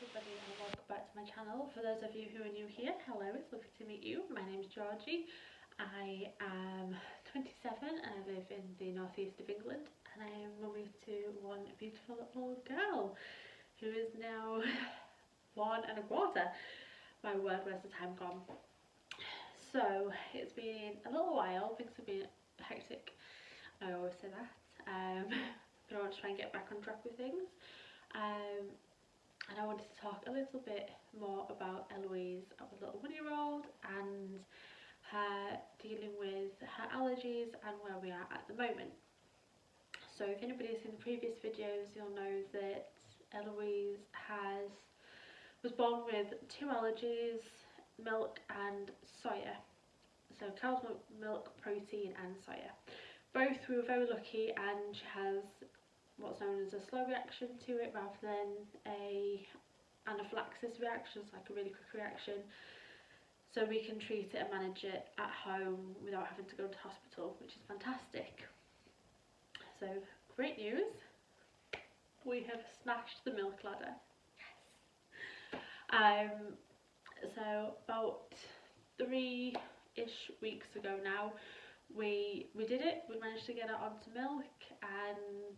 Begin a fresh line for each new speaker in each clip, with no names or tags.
everybody and welcome back to my channel. For those of you who are new here, hello, it's lovely to meet you. My name's Georgie. I am 27 and I live in the northeast of England, and I am mummy to one beautiful little girl who is now 1 1/4. My word, where's the time gone? So it's been a little while, things have been hectic, I always say that, but I want to try and get back on track with things. And I wanted to talk a little bit more about Eloise, our little 1-year-old, and her dealing with her allergies and where we are at the moment. So if anybody's seen the previous videos, you'll know that Eloise was born with 2 allergies, milk and soya. So cow's milk, protein and soya. Both we were very lucky, and she has what's known as a slow reaction to it rather than a anaphylaxis reaction, so like a really quick reaction. So we can treat it and manage it at home without having to go to hospital, which is fantastic. So great news, we have smashed the milk ladder. Yes. So about 3-ish weeks ago now, we did it. We managed to get her onto milk, and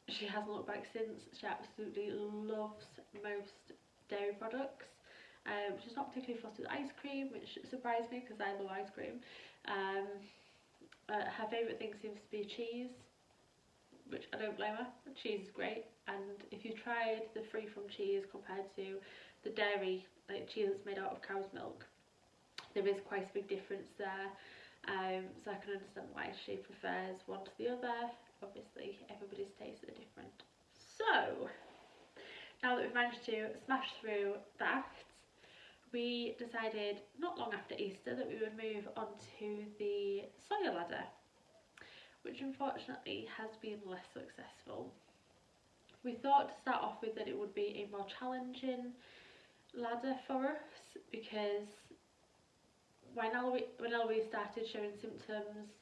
she hasn't looked back since. She absolutely loves most dairy products. She's not particularly fussed with ice cream, which surprised me because I love ice cream. Her favourite thing seems to be cheese, which I don't blame her. Cheese is great, and if you tried the free from cheese compared to the dairy, like cheese that's made out of cow's milk, there is quite a big difference there. So I can understand why she prefers one to the other. Obviously everybody's tastes are different. So now that we've managed to smash through that, we decided not long after Easter that we would move on to the soya ladder, which unfortunately has been less successful. We thought to start off with that it would be a more challenging ladder for us, because when Eloise started showing symptoms,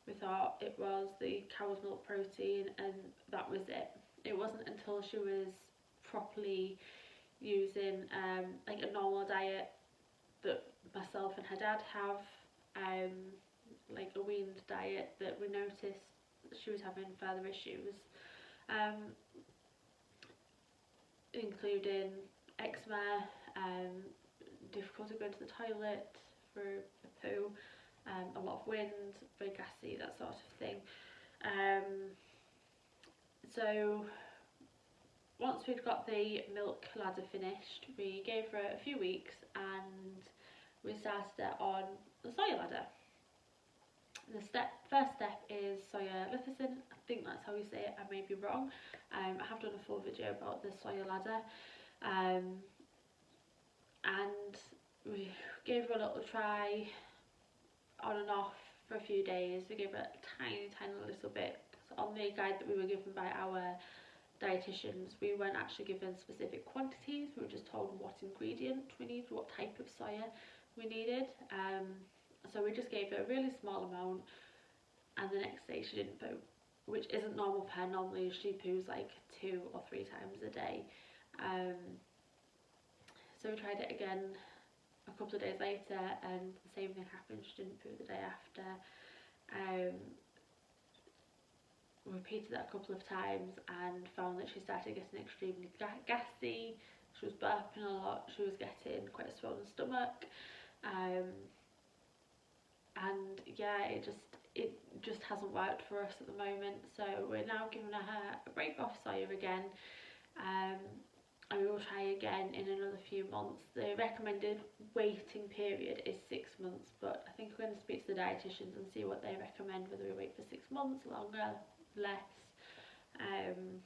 we thought it was the cow's milk protein and that was it. It wasn't until she was properly using like a normal diet that myself and her dad have, like a weaned diet, that we noticed that she was having further issues, including eczema, difficulty going to the toilet for a poo, a lot of wind, very gassy, that sort of thing. So once we'd got the milk ladder finished, we gave her a few weeks and we started her on the soya ladder. The first step is soya lecithin. I think that's how you say it, I may be wrong. I have done a full video about the soya ladder, and we gave her a little try on and off for a few days. We gave her a tiny little bit. So on the guide that we were given by our dietitians, we weren't actually given specific quantities. We were just told what ingredient we needed, what type of soya we needed. So we just gave her a really small amount, and the next day she didn't poo, which isn't normal for her. Normally she poos like 2 or 3 times a day. So we tried it again a couple of days later and the same thing happened. She didn't poo the day after. We repeated that a couple of times and found that she started getting extremely gassy. She was burping a lot, she was getting quite a swollen stomach, and yeah, it just hasn't worked for us at the moment. So we're now giving her a break off soya again, and we will try again in another few months. The recommended waiting period is 6 months, but I think we're going to speak to the dietitians and see what they recommend, whether we wait for 6 months, longer, less, and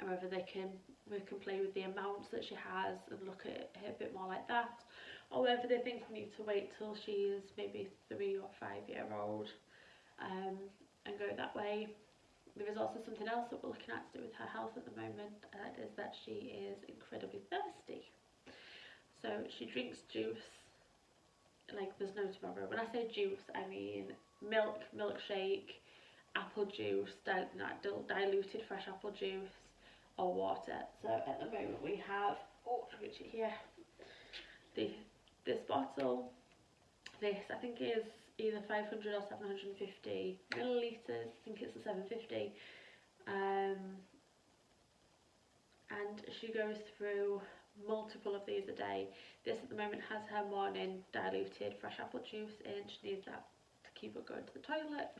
whether we can play with the amounts that she has and look at it a bit more like that, or whether they think we need to wait till she's maybe 3 or 5-year-old, and go that way. There is also something else that we're looking at to do with her health at the moment, and that is that she is incredibly thirsty. So she drinks juice like there's no tomorrow. When I say juice, I mean milk, milkshake, apple juice, diluted fresh apple juice, or water. So at the moment we have, oh, which here, this bottle. This I think is either 500 or 750 millilitres. I think it's a 750. And she goes through multiple of these a day. This at the moment has her morning diluted fresh apple juice in. She needs that to keep her going to the toilet.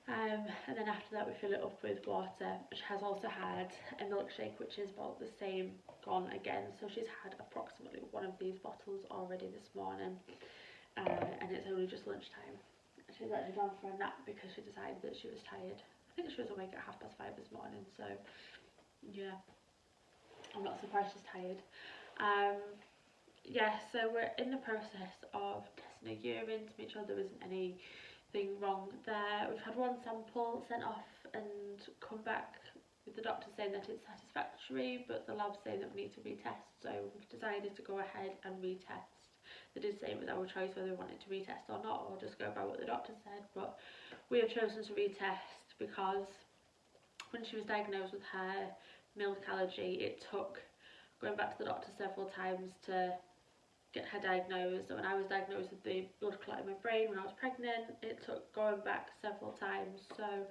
And then after that we fill it up with water. She has also had a milkshake which is about the same, gone again. So she's had approximately one of these bottles already this morning, and it's only just lunchtime. She's actually gone for a nap because she decided that she was tired. I think she was awake at 5:30 this morning, so yeah, I'm not surprised she's tired. Yeah, so we're in the process of testing her urine to make sure there isn't anything wrong there. We've had one sample sent off and come back with the doctor saying that it's satisfactory, but the lab's saying that we need to retest, so we've decided to go ahead and retest. They did say it was our choice whether we wanted to retest or not, or just go by what the doctor said, but we have chosen to retest because when she was diagnosed with her milk allergy, it took going back to the doctor several times to get her diagnosed. So when I was diagnosed with the blood clot in my brain when I was pregnant, it took going back several times. So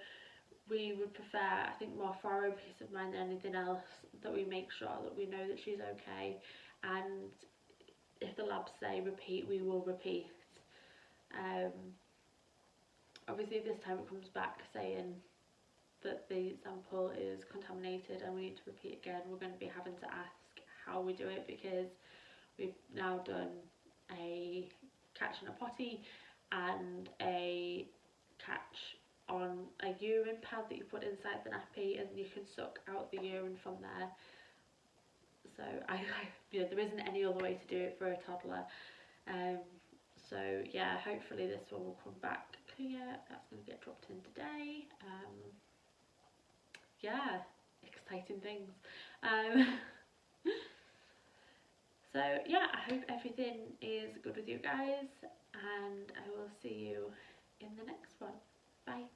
we would prefer, I think more for our own peace of mind than anything else, that we make sure that we know that she's okay, and if the labs say repeat, we will repeat. Obviously this time it comes back saying that the sample is contaminated and we need to repeat again. We're going to be having to ask how we do it, because we've now done a catch in a potty and a catch on a urine pad that you put inside the nappy, and you can suck out the urine from there. So you know, there isn't any other way to do it for a toddler. So yeah, hopefully this one will come back clear. That's going to get dropped in today. Yeah, exciting things. So yeah, I hope everything is good with you guys, and I will see you in the next one. Bye.